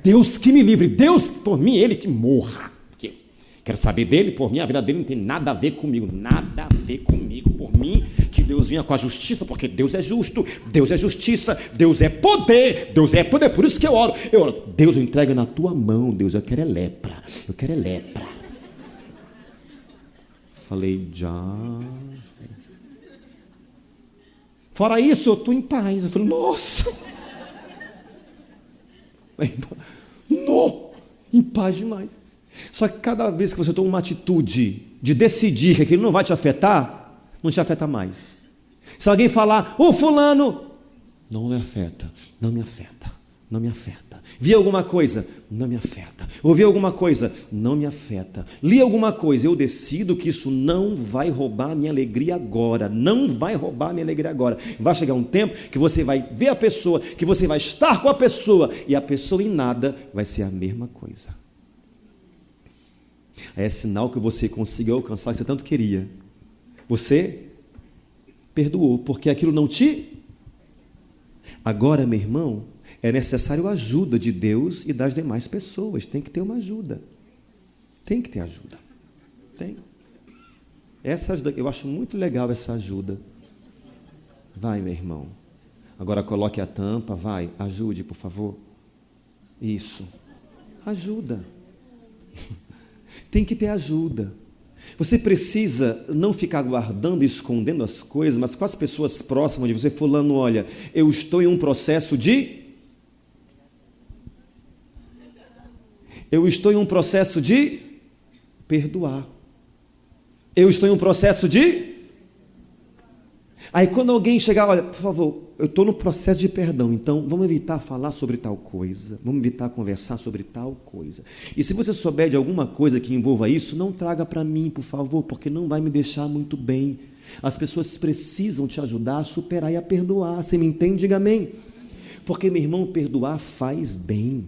[SPEAKER 1] Deus que me livre, Deus por mim, ele que morra. Quero saber dele, por mim, a vida dele não tem nada a ver comigo, por mim, que Deus vinha com a justiça, porque Deus é justo, Deus é justiça, Deus é poder, por isso que eu oro. Deus, eu entrego na tua mão, Deus, eu quero é lepra. Falei, já. Fora isso, eu estou em paz. Eu falei, nossa. Em paz demais. Só que cada vez que você toma uma atitude de decidir que aquilo não vai te afetar, não te afeta mais. Se alguém falar, fulano, não me afeta. Vi alguma coisa, não me afeta. Ouvi alguma coisa, não me afeta. Li alguma coisa, eu decido que isso não vai roubar a minha alegria agora. Vai chegar um tempo que você vai ver a pessoa, que você vai estar com a pessoa, e a pessoa em nada vai ser a mesma coisa. É sinal que você conseguiu alcançar o que você tanto queria. Você perdoou, porque aquilo não te... Agora, meu irmão, é necessário a ajuda de Deus e das demais pessoas. Tem que ter uma ajuda. Tem. Eu acho muito legal essa ajuda. Vai, meu irmão. Agora coloque a tampa, vai, ajude, por favor. Isso. Ajuda. Tem que ter ajuda. Você precisa não ficar guardando e escondendo as coisas, mas com as pessoas próximas de você, fulano, olha, eu estou em um processo de perdoar. Eu estou em um processo de... Aí quando alguém chegar, olha, por favor, eu estou no processo de perdão, então vamos evitar falar sobre tal coisa, vamos evitar conversar sobre tal coisa. E se você souber de alguma coisa que envolva isso, não traga para mim, por favor, porque não vai me deixar muito bem. As pessoas precisam te ajudar a superar e a perdoar. Você me entende? Diga amém. Porque, meu irmão, perdoar faz bem.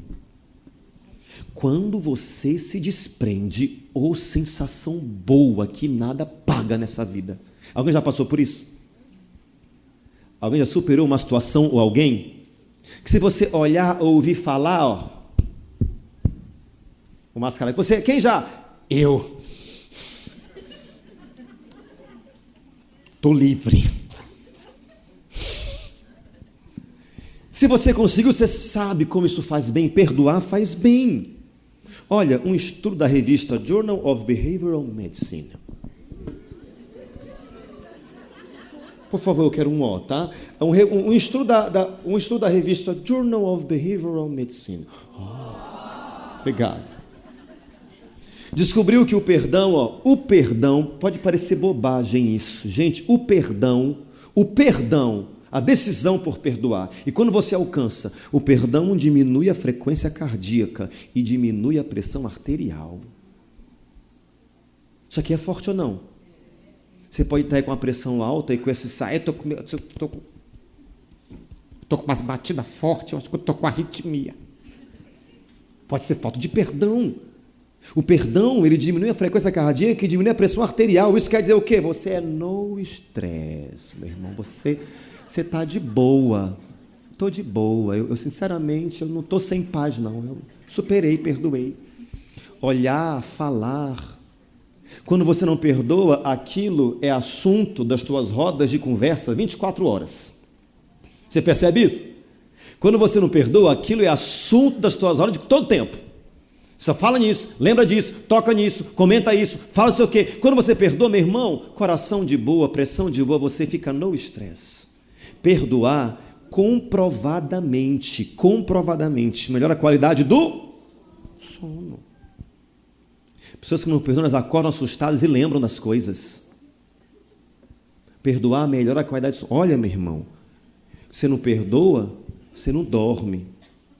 [SPEAKER 1] Quando você se desprende, sensação boa que nada paga nessa vida. Alguém já passou por isso? Alguém já superou uma situação ou alguém? Que se você olhar ou ouvir falar, o mascarado, você, quem já? Eu. Estou livre. Se você conseguiu, você sabe como isso faz bem. Perdoar faz bem. Olha, um estudo da revista Journal of Behavioral Medicine. Por favor, eu quero um O, tá? Um estudo da revista Journal of Behavioral Medicine. Obrigado. Descobriu que o perdão, pode parecer bobagem isso, gente, o perdão, a decisão por perdoar. E quando você alcança, o perdão diminui a frequência cardíaca e diminui a pressão arterial. Isso aqui é forte ou não? Você pode estar aí com a pressão alta e com esse sair, estou com umas batidas fortes, eu acho que eu estou com arritmia. Pode ser falta de perdão. O perdão, ele diminui a frequência cardíaca e diminui a pressão arterial. Isso quer dizer o quê? Você é no estresse, meu irmão. Você está de boa. Estou de boa. Eu sinceramente, eu não estou sem paz, não. Eu superei, perdoei. Olhar, falar. Quando você não perdoa, aquilo é assunto das tuas rodas de conversa 24 horas. Você percebe isso? Quando você não perdoa, aquilo é assunto das tuas rodas de todo o tempo. Só fala nisso, lembra disso, toca nisso, comenta isso, fala não sei o quê. Quando você perdoa, meu irmão, coração de boa, pressão de boa, você fica no estresse. Perdoar comprovadamente, melhora a qualidade do sono. Pessoas que não perdoam, elas acordam assustadas e lembram das coisas. Perdoar melhora a qualidade do sono. Olha, meu irmão, você não perdoa, você não dorme.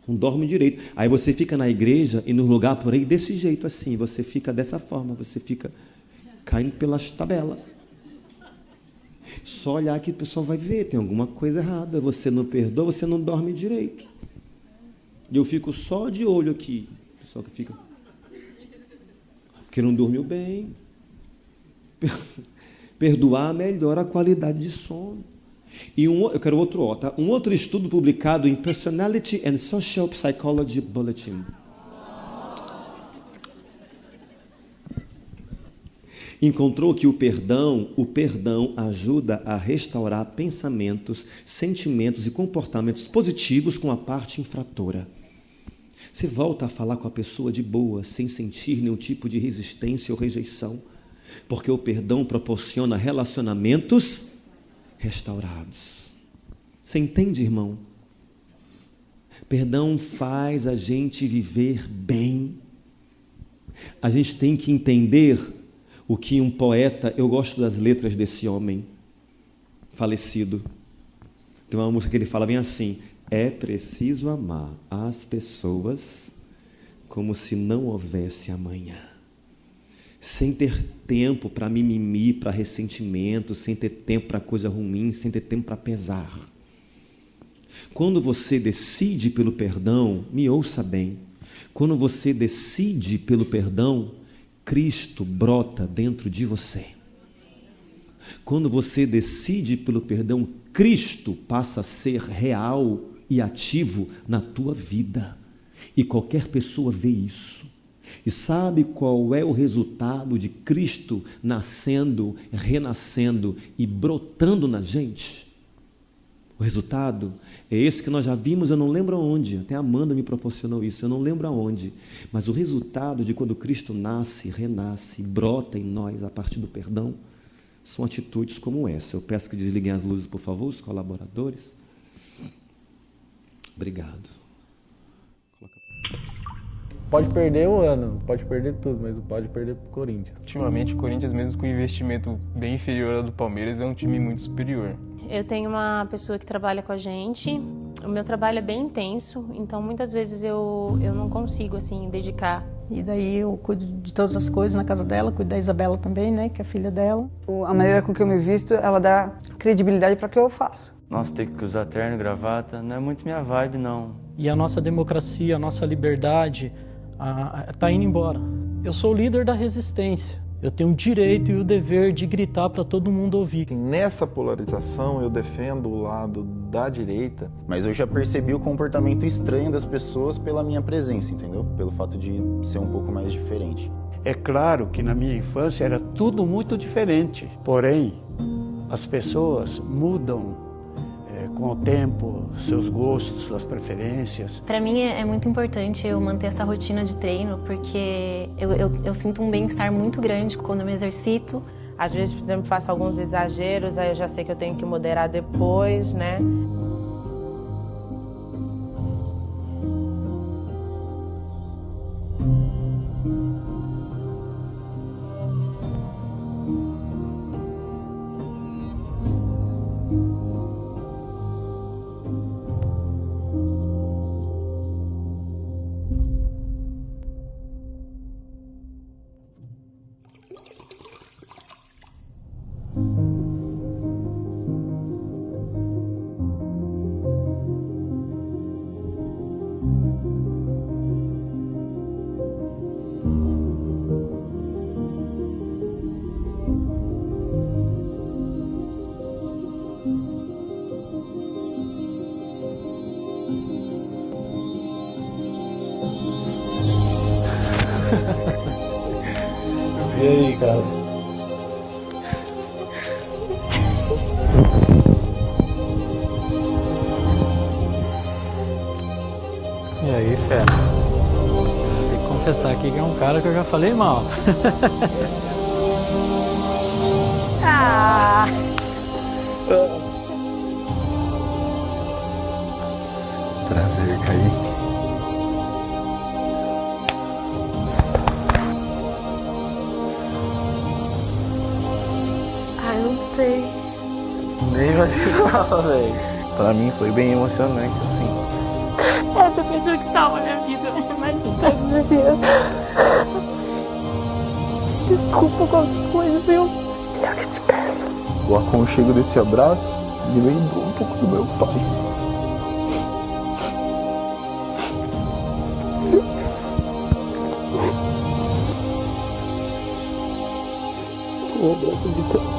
[SPEAKER 1] Não dorme direito. Aí você fica na igreja e no lugar por aí desse jeito assim. Você fica dessa forma. Você fica caindo pelas tabelas. Só olhar que o pessoal vai ver. Tem alguma coisa errada. Você não perdoa, você não dorme direito. E eu fico só de olho aqui. O pessoal que fica... Porque não dormiu bem. Perdoar melhora a qualidade de sono. E eu quero outro, tá? Um outro estudo publicado em Personality and Social Psychology Bulletin. encontrou que o perdão ajuda a restaurar pensamentos, sentimentos e comportamentos positivos com a parte infratora. Você volta a falar com a pessoa de boa, sem sentir nenhum tipo de resistência ou rejeição, porque o perdão proporciona relacionamentos restaurados. Você entende, irmão? Perdão faz a gente viver bem. A gente tem que entender o que um poeta, eu gosto das letras desse homem falecido. Tem uma música que ele fala bem assim: é preciso amar as pessoas como se não houvesse amanhã. Sem ter tempo para mimimi, para ressentimento, sem ter tempo para coisa ruim, sem ter tempo para pesar. Quando você decide pelo perdão, me ouça bem, quando você decide pelo perdão, Cristo brota dentro de você. Quando você decide pelo perdão, Cristo passa a ser real e ativo na tua vida. E qualquer pessoa vê isso. E sabe qual é o resultado de Cristo nascendo, renascendo e brotando na gente? O resultado é esse que nós já vimos, eu não lembro aonde, até a Amanda me proporcionou isso, eu não lembro aonde, mas o resultado de quando Cristo nasce, renasce, brota em nós a partir do perdão, são atitudes como essa. Eu peço que desliguem as luzes, por favor, os colaboradores. Obrigado.
[SPEAKER 2] Pode perder o ano, pode perder tudo, mas não pode perder pro Corinthians.
[SPEAKER 3] Ultimamente, o Corinthians, mesmo com um investimento bem inferior ao do Palmeiras, é um time muito superior.
[SPEAKER 4] Eu tenho uma pessoa que trabalha com a gente, o meu trabalho é bem intenso, então muitas vezes eu não consigo, assim, dedicar.
[SPEAKER 5] E daí eu cuido de todas as coisas na casa dela, cuido da Isabela também, né, que é a filha dela.
[SPEAKER 6] A maneira com que eu me visto, ela dá credibilidade para o que eu faço.
[SPEAKER 7] Nossa, ter que usar terno e gravata não é muito minha vibe, não.
[SPEAKER 8] E a nossa democracia, a nossa liberdade está indo embora. Eu sou o líder da resistência. Eu tenho o direito e o dever de gritar para todo mundo ouvir.
[SPEAKER 9] Nessa polarização, eu defendo o lado da direita.
[SPEAKER 10] Mas eu já percebi o comportamento estranho das pessoas pela minha presença, entendeu? Pelo fato de ser um pouco mais diferente.
[SPEAKER 11] É claro que na minha infância era tudo muito diferente. Porém, as pessoas mudam com o tempo, seus gostos, suas preferências.
[SPEAKER 12] Para mim é muito importante eu manter essa rotina de treino, porque eu sinto um bem-estar muito grande quando eu me exercito.
[SPEAKER 13] Às vezes, por exemplo, faço alguns exageros, aí eu já sei que eu tenho que moderar depois, né?
[SPEAKER 2] E aí, cara?
[SPEAKER 8] E aí, fera? Tem que confessar aqui que é um cara que eu já falei mal.
[SPEAKER 14] Prazer, Kaique.
[SPEAKER 3] Nem imaginava, velho. Pra mim foi bem emocionante, assim.
[SPEAKER 4] Essa pessoa que salva a minha vida, mas todos os dias. Desculpa qualquer coisa, viu? Eu que te peço.
[SPEAKER 9] O aconchego desse abraço me lembrou um pouco do meu pai. Um abraço de Deus.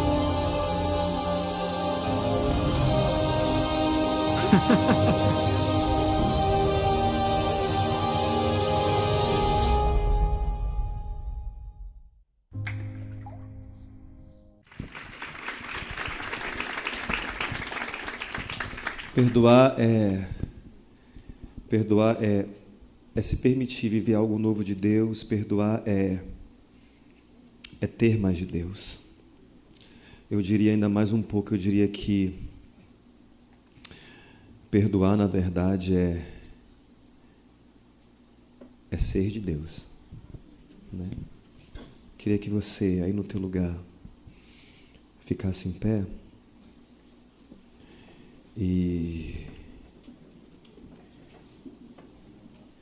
[SPEAKER 1] Perdoar é se permitir viver algo novo de Deus. Perdoar é ter mais de Deus. Eu diria ainda mais um pouco, eu diria que perdoar, na verdade, é ser de Deus, né? Queria que você, aí no teu lugar, ficasse em pé e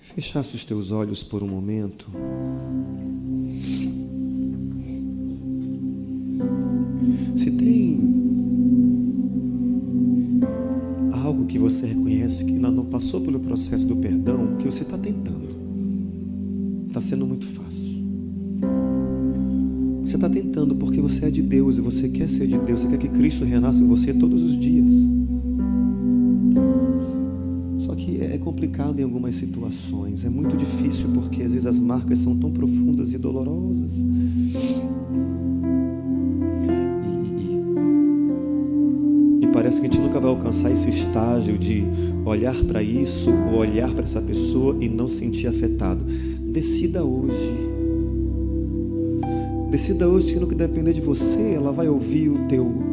[SPEAKER 1] fechasse os teus olhos por um momento. Se tem algo que você reconhece que ainda não passou pelo processo do perdão, que você está tentando, está sendo muito fácil. Você está tentando porque você é de Deus e você quer ser de Deus. Você quer que Cristo renasça em você todos os dias. Só que é complicado em algumas situações. É muito difícil porque às vezes as marcas são tão profundas e dolorosas. E parece que a gente nunca vai alcançar esse estágio de olhar para isso ou olhar para essa pessoa e não se sentir afetado. Decida hoje. Decida hoje que no que depender de você, ela vai ouvir o teu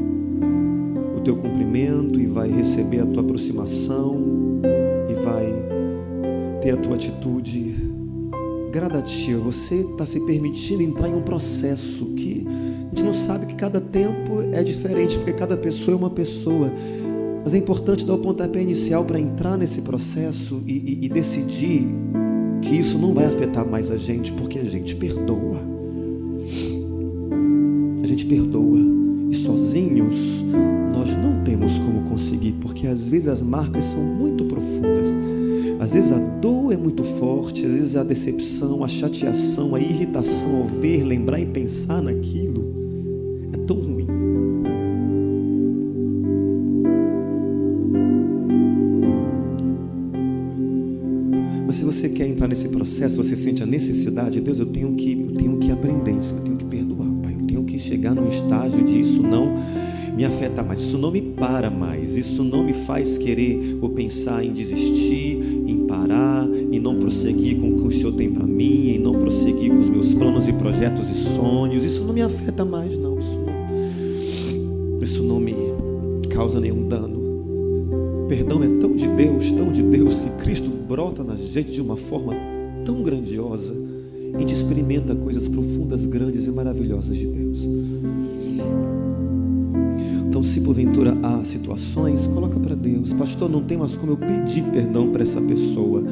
[SPEAKER 1] cumprimento e vai receber a tua aproximação e vai ter a tua atitude gradativa. Você está se permitindo entrar em um processo que a gente não sabe, que cada tempo é diferente, porque cada pessoa é uma pessoa. Mas é importante dar o pontapé inicial para entrar nesse processo e decidir que isso não vai afetar mais a gente, porque a gente perdoa. A gente perdoa. E sozinhos nós não temos como conseguir, porque às vezes as marcas são muito profundas. Às vezes a dor é muito forte, às vezes a decepção, a chateação, a irritação ao ver, lembrar e pensar naquilo é tão ruim. Mas se você quer entrar nesse processo, você sente a necessidade, Deus, eu tenho que aprender isso, eu tenho que perdoar, Pai, eu tenho que chegar num estágio de isso não me afeta mais, isso não me para mais, isso não me faz querer ou pensar em desistir, em parar, em não prosseguir com o que o Senhor tem para mim, em não prosseguir com os meus planos e projetos e sonhos. Isso não me afeta mais, não. Isso não me causa nenhum dano. Perdão é tão de Deus, que Cristo brota na gente de uma forma tão grandiosa. A gente experimenta coisas profundas, grandes e maravilhosas de Deus. Então, se porventura há situações, coloca para Deus. Pastor, não tem mais como eu pedir perdão para essa pessoa,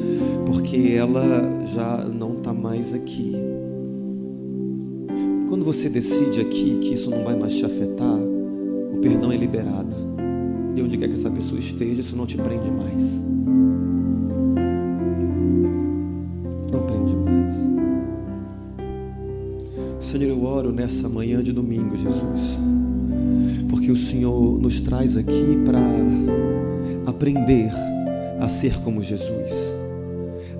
[SPEAKER 1] porque ela já não está mais aqui. Quando você decide aqui que isso não vai mais te afetar, o perdão é liberado. E onde quer que essa pessoa esteja, isso não te prende mais. Não prende mais. Senhor, eu oro nessa manhã de domingo, Jesus, porque o Senhor nos traz aqui para aprender a ser como Jesus.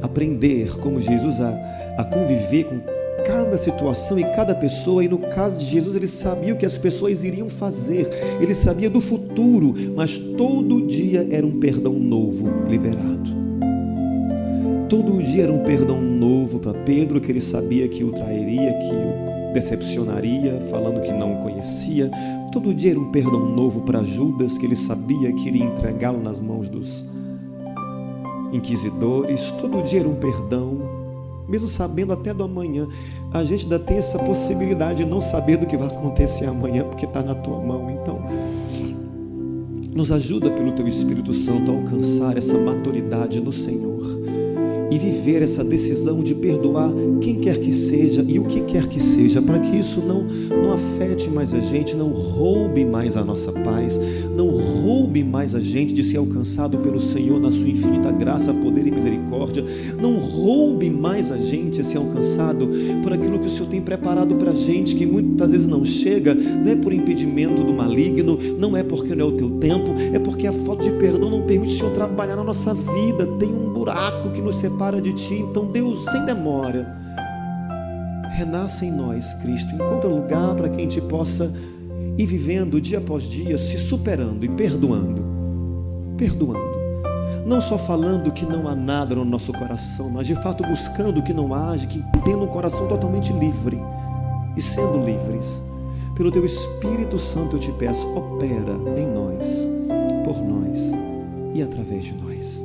[SPEAKER 1] Aprender como Jesus a conviver com cada situação e cada pessoa. E no caso de Jesus, ele sabia o que as pessoas iriam fazer. Ele sabia do futuro, mas todo dia era um perdão novo liberado. Todo dia era um perdão novo para Pedro, que ele sabia que o trairia, que o decepcionaria, falando que não o conhecia. Todo dia era um perdão novo para Judas, que ele sabia que iria entregá-lo nas mãos dos inquisidores. Todo dia era um perdão, mesmo sabendo até do amanhã. A gente ainda tem essa possibilidade de não saber do que vai acontecer amanhã, porque está na tua mão. Então, nos ajuda pelo teu Espírito Santo a alcançar essa maturidade no Senhor e viver essa decisão de perdoar quem quer que seja e o que quer que seja, para que isso não afete mais a gente, não roube mais a nossa paz, não roube mais a gente de ser alcançado pelo Senhor na sua infinita graça, poder e misericórdia, não roube mais a gente a ser alcançado por aquilo que o Senhor tem preparado para a gente, que muitas vezes não chega. Não é por impedimento do maligno, não é porque não é o teu tempo, é porque a falta de perdão não permite o Senhor trabalhar na nossa vida. Tem um buraco que nos separa de Ti. Então, Deus, sem demora, renasça em nós, Cristo. Encontra lugar para que a gente possa ir vivendo dia após dia, se superando e perdoando perdoando. Não só falando que não há nada no nosso coração, mas de fato buscando que não haja, que tendo um coração totalmente livre e sendo livres. Pelo Teu Espírito Santo eu te peço, opera em nós, por nós e através de nós.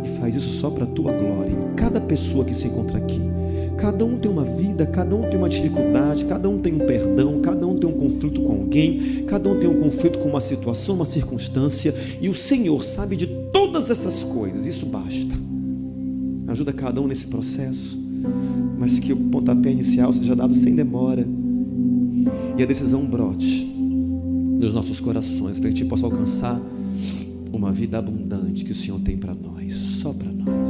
[SPEAKER 1] E faz isso só para a Tua glória, em cada pessoa que se encontra aqui. Cada um tem uma vida, cada um tem uma dificuldade, cada um tem um perdão, cada um tem um conflito com alguém, cada um tem um conflito com uma situação, uma circunstância, e o Senhor sabe de todas essas coisas, isso basta. Ajuda cada um nesse processo, mas que o pontapé inicial seja dado sem demora e a decisão brote nos nossos corações, para que a gente possa alcançar uma vida abundante que o Senhor tem para nós, só para nós.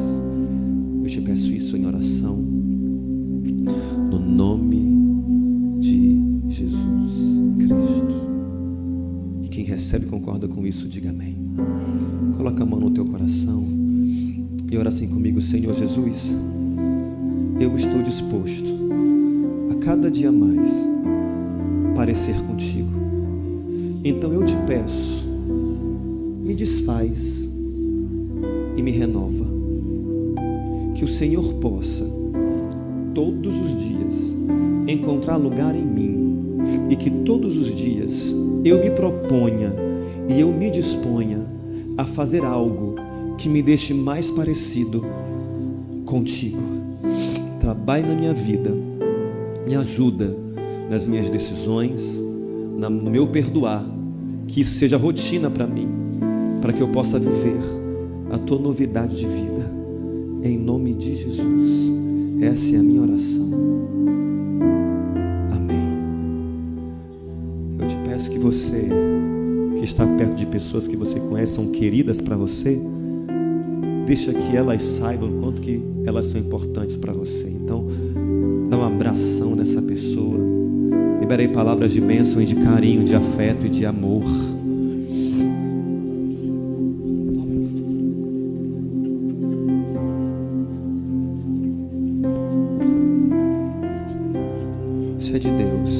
[SPEAKER 1] Eu te peço isso em oração, no nome de Jesus Cristo. E quem recebe e concorda com isso, diga amém. Coloca a mão no teu coração e ora assim comigo: Senhor Jesus, eu estou disposto a cada dia mais parecer contigo. Então eu te peço, me desfaz e me renova. Que o Senhor possa todos os dias encontrar lugar em mim, e que todos os dias eu me proponha e eu me disponha a fazer algo que me deixe mais parecido contigo. Trabalhe na minha vida, me ajuda nas minhas decisões, no meu perdoar, que isso seja rotina para mim, para que eu possa viver a tua novidade de vida, em nome de Jesus. Essa é a minha oração. Amém. Eu te peço que você, que está perto de pessoas que você conhece, são queridas para você, deixa que elas saibam o quanto que elas são importantes para você. Então, dá um abração nessa pessoa. Liberei palavras de bênção e de carinho, de afeto e de amor. Isso é de Deus.